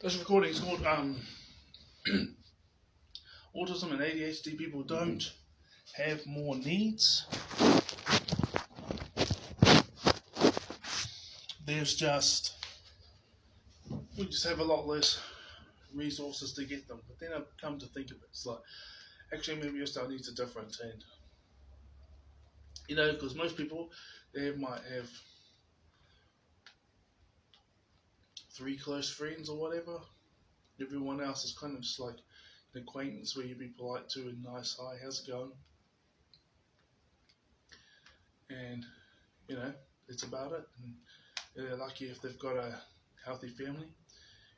This recording is called Autism and ADHD people don't have more needs. We just have a lot less resources to get them. But then I've come to think of it, it's like, actually maybe your style needs a different, and because most people, they might have 3 close friends or whatever. Everyone else is kind of just like an acquaintance where you be polite to and nice, hi, how's it going? And, it's about it. And they're lucky if they've got a healthy family.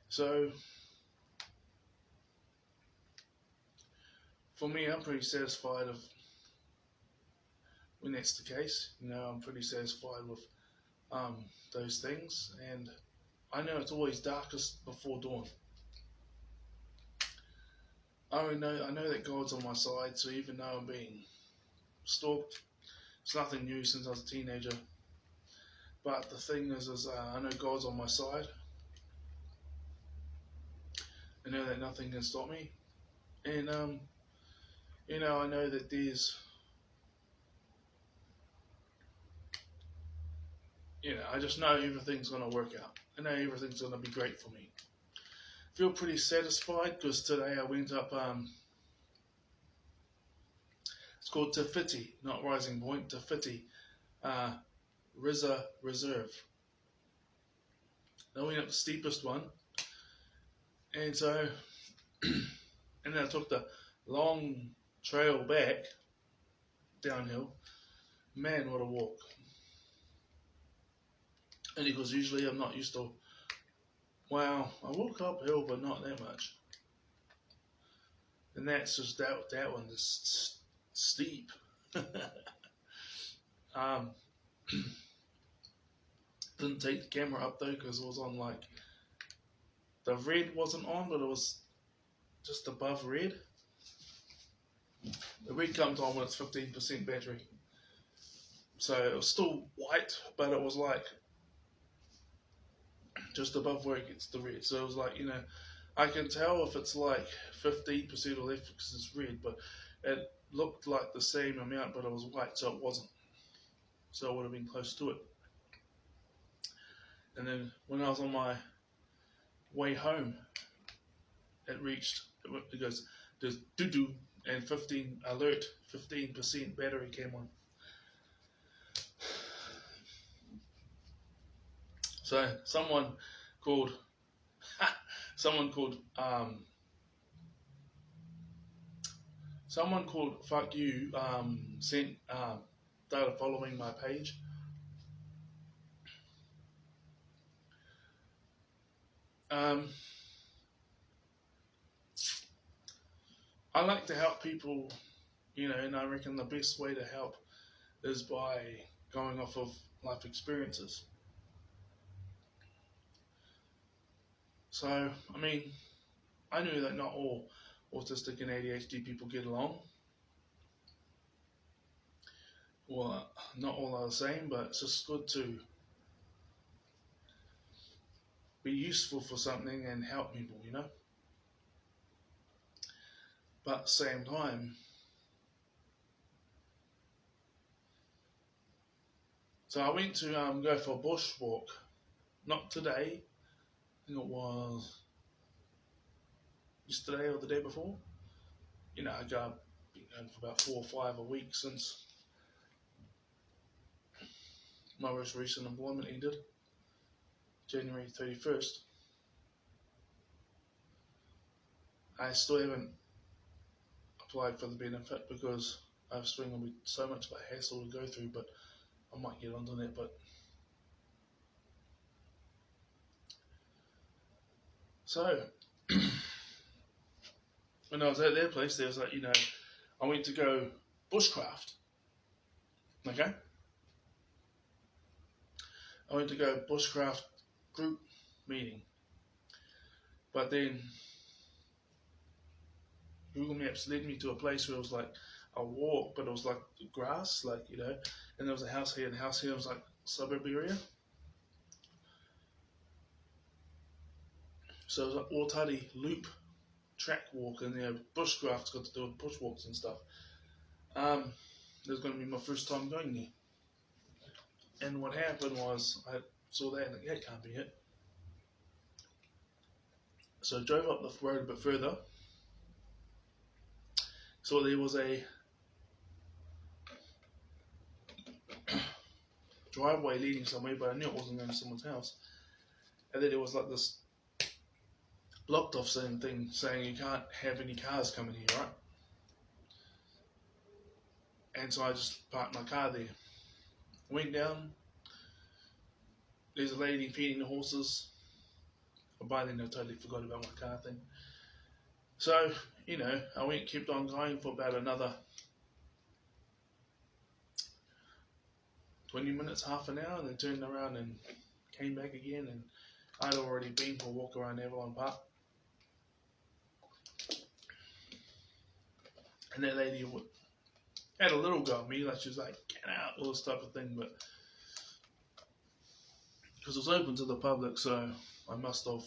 So, for me, I'm pretty satisfied when that's the case. I'm pretty satisfied with those things. And I know it's always darkest before dawn. I know that God's on my side, so even though I'm being stalked, it's nothing new since I was a teenager. But the thing is I know God's on my side. I know that nothing can stop me. And, I know that I just know everything's going to work out. I know everything's going to be great for me. I feel pretty satisfied because today I went up, it's called Te Whiti, not Rising Point, Te Whiti, Reserve. I went up the steepest one, and so, and then I took the long trail back, downhill. Man, what a walk. And because usually I'm not used to, I walk uphill, but not that much. And that's just that one is steep. Didn't take the camera up though because it was on the red wasn't on, but it was just above red. The red comes on when it's 15% battery. So it was still white, but it was just above where it gets the red. So it was I can tell if it's 15% or less because it's red, but it looked like the same amount, but it was white, so it wasn't. So it would have been close to it. And then when I was on my way home, it goes, there's doo-doo, and 15% battery came on. So someone called fuck you started following my page. I like to help people, and I reckon the best way to help is by going off of life experiences. So, I know that not all autistic and ADHD people get along. Well, not all are the same, but it's just good to be useful for something and help people, But at the same time, so I went to go for a bush walk, not today, I think it was yesterday or the day before. I've been going for about 4 or 5 a week since my most recent employment ended, January 31st. I still haven't applied for the benefit because I was thinking it'll be so much of a hassle to go through, but I might get onto that. But so when I was at their place, there was I went to go bushcraft. Okay? I went to go bushcraft group meeting. But then Google Maps led me to a place where it was a walk, but it was grass, and there was a house here and a house here. It was suburb area. So it was an Otari loop track walk, and bushcraft's got to do with bushwalks and stuff. It was going to be my first time going there. And what happened was I saw that and that can't be it. So I drove up the road a bit further. So there was a driveway leading somewhere, but I knew it wasn't going to someone's house. And then there was like this blocked off thing saying you can't have any cars coming here, right? And so I just parked my car there. Went down. There's a lady feeding the horses. By then I totally forgot about my car thing. So, I kept on going for about another 20 minutes, half an hour, and then turned around and came back again. And I'd already been for a walk around Avalon Park. And that lady had a little go at me, like she was like, get out, all this type of thing, but because it was open to the public, so I must have,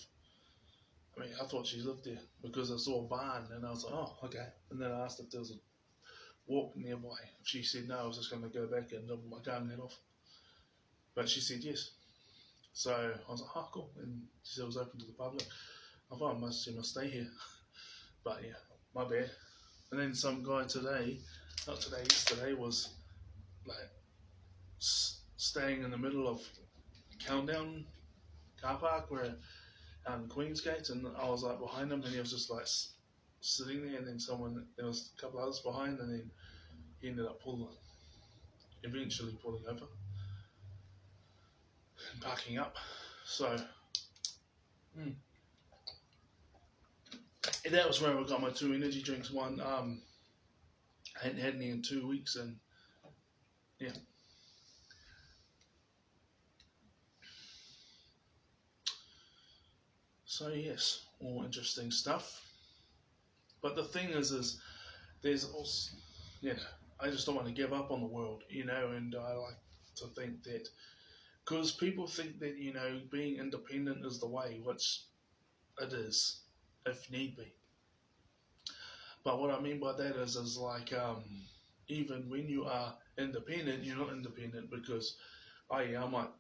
I thought she lived there because I saw a barn and I was like, oh, okay. And then I asked if there was a walk nearby. She said no, I was just going to go back and double my car and head off. But she said yes. So I was like, oh, cool. And she said it was open to the public. I thought she must stay here. But yeah, my bad. And then some guy yesterday was like staying in the middle of Countdown car park where Queensgate, and I was like behind him, and he was just like sitting there, and then there was a couple others behind, and then he ended up eventually pulling over and parking up. So, and that was where I got my 2 energy drinks. One, I hadn't had any in 2 weeks, and yeah. So yes, all interesting stuff. But the thing is there's also, I just don't want to give up on the world, and I like to think that, because people think that, being independent is the way, which it is, if need be. But what I mean by that is like, even when you are independent, you're not independent because, I might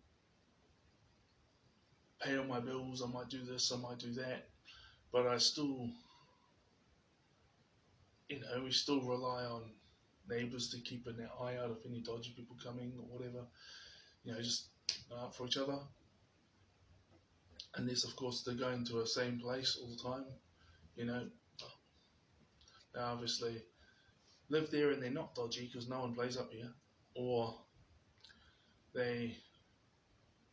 pay all my bills, I might do this, I might do that, but I still, we still rely on neighbours to keep an eye out if any dodgy people coming or whatever, just out for each other. Unless, of course, they're going to the same place all the time, They obviously live there and they're not dodgy because no one plays up here, or they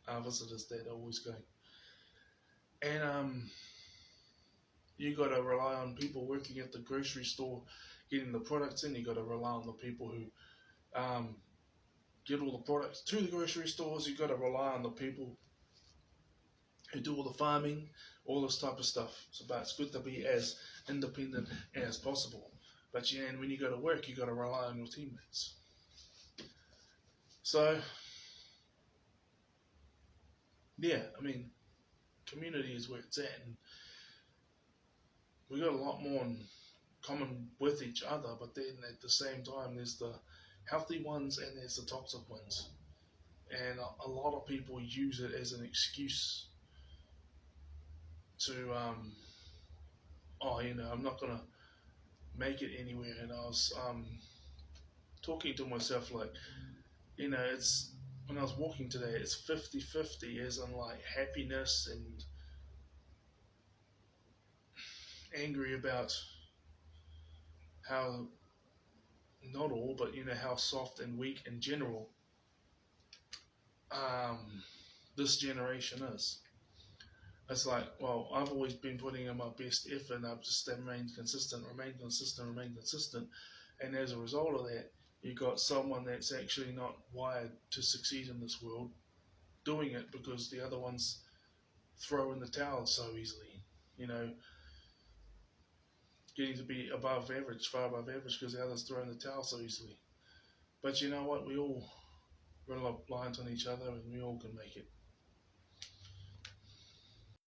are visitors that are always going. And you got to rely on people working at the grocery store getting the products in. You got to rely on the people who get all the products to the grocery stores. You got to rely on the people who do all the farming, all this type of stuff. But it's good to be as independent as possible. But and when you go to work, you got to rely on your teammates. So yeah, community is where it's at, and we got a lot more in common with each other, but then at the same time there's the healthy ones and there's the toxic ones, and a lot of people use it as an excuse to I'm not gonna make it anywhere. And I was talking to myself like, it's, when I was walking today, it's 50-50, as in like happiness and angry about how, not all, but how soft and weak in general this generation is. It's like, well, I've always been putting in my best effort, and I've just remained consistent, and as a result of that, you got someone that's actually not wired to succeed in this world doing it because the other ones throw in the towel so easily, getting to be above average, far above average, because the others throw in the towel so easily. But you know what? We all rely on each other, and we all can make it.